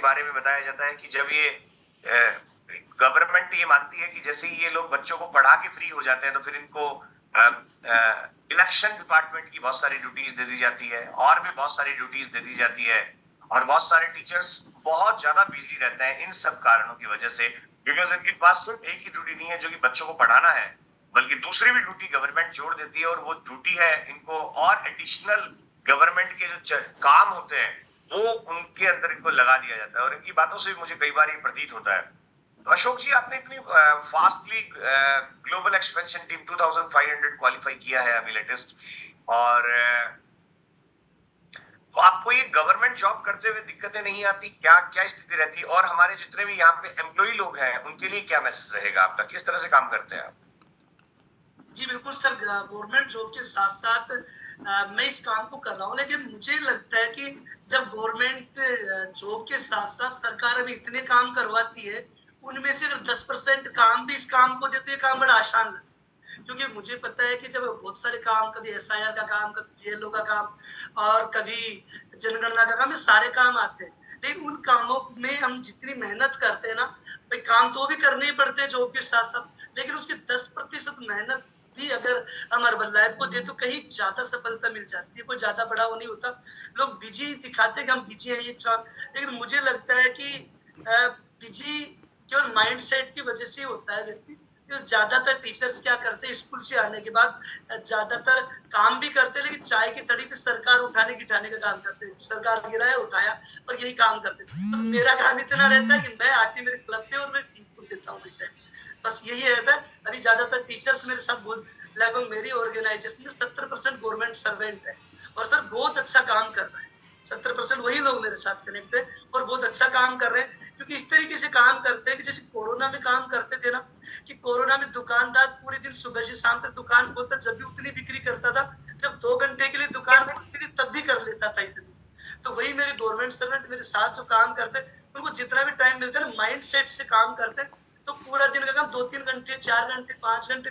बारे में बताया जाता है कि जब ये गवर्नमेंट ये मानती है कि जैसे ही ये लोग बच्चों को पढ़ा के फ्री हो जाते हैं तो फिर इनको इलेक्शन डिपार्टमेंट की बहुत सारी ड्यूटीज दे दी जाती है और भी बहुत सारी ड्यूटीज दे दी जाती है और बहुत सारे टीचर्स बहुत ज्यादा बिजी रहते हैं इन सब कारणों की वजह से, बिकॉज इनके पास सिर्फ एक ही ड्यूटी नहीं है जो कि बच्चों को पढ़ाना है, बल्कि दूसरी भी ड्यूटी गवर्नमेंट जोड़ देती है और वो ड्यूटी है इनको और एडिशनल गवर्नमेंट के जो काम होते हैं वो उनके अंदर इनको लगा दिया जाता है और इनकी बातों से मुझे कई बार ये प्रतीत होता है। तो अशोक जी, आपने इतनी fastly global expansion team 2500 qualify किया है अभी लेटेस्ट, और तो आपको ये गवर्नमेंट जॉब करते हुए दिक्कतें नहीं आती? क्या क्या स्थिति रहती है? और हमारे जितने भी यहाँ पे एम्प्लॉई लोग हैं उनके लिए क्या मैसेज रहेगा आपका, किस तरह से काम करते हैं आप? जी बिल्कुल सर, गवर्नमेंट जॉब के साथ साथ मैं इस काम को कर रहा हूँ, लेकिन मुझे लगता है कि जब गवर्नमेंट जॉब के साथ साथ सरकार अभी इतने काम करवाती है, उनमें से अगर 10% काम भी इस काम को देते, काम बड़ा आसान लगता है। क्योंकि मुझे पता है कि जब बहुत सारे काम, कभी एसआईआर का काम, कभी बीएलओ का काम और कभी जनगणना का काम, ये सारे काम आते हैं, लेकिन उन कामों में हम जितनी मेहनत करते हैं ना, भाई काम तो भी करने ही पड़ते हैं जॉब के साथ साथ, लेकिन उसकी 10% मेहनत भी अगर हम अर्बन लाइफ को दे तो कहीं ज्यादा सफलता मिल जाती है। कोई ज्यादा बड़ा वो नहीं होता, लोग बिजी दिखाते हैं कि हम बिजी हैं ये चाह, लेकिन मुझे लगता है कि बिजी केवल माइंड सेट की वजह से होता है व्यक्ति। तो ज्यादातर टीचर्स क्या करते हैं, स्कूल से आने के बाद ज्यादातर काम भी करते हैं, लेकिन चाय की तड़ी पे सरकार उठाने गिठाने का काम करते हैं, सरकार गिराया उठाया और यही काम करते हैं। बस मेरा काम इतना रहता है कि मैं आके मेरे क्लब पे और मैं टीम को देता हूँ, बस यही रहता है। अभी ज्यादातर टीचर्स मेरे साथ बहुत, लगभग मेरी ऑर्गेनाइजेशन में 70% गवर्नमेंट सर्वेंट है और सर बहुत अच्छा काम कर रहे हैं। 70% वही लोग मेरे साथ कनेक्ट है और बहुत अच्छा काम कर रहे हैं, क्योंकि इस तरीके से काम करते हैं कि जैसे कोरोना में काम करते थे ना, कि कोरोना में दुकानदार पूरे दिन सुबह से शाम तक दुकान खोलता, जब भी उतनी बिक्री करता था, जब 2 घंटे के लिए दुकान खोलती थी तब भी कर लेता था इतनी। तो वही मेरे गवर्नमेंट सर्वेंट मेरे साथ जो काम करते हैं, उनको जितना भी टाइम मिलता है ना, माइंड सेट से काम करते हैं, तो पूरा दिन का काम 2-3 घंटे, 4 घंटे, 5 घंटे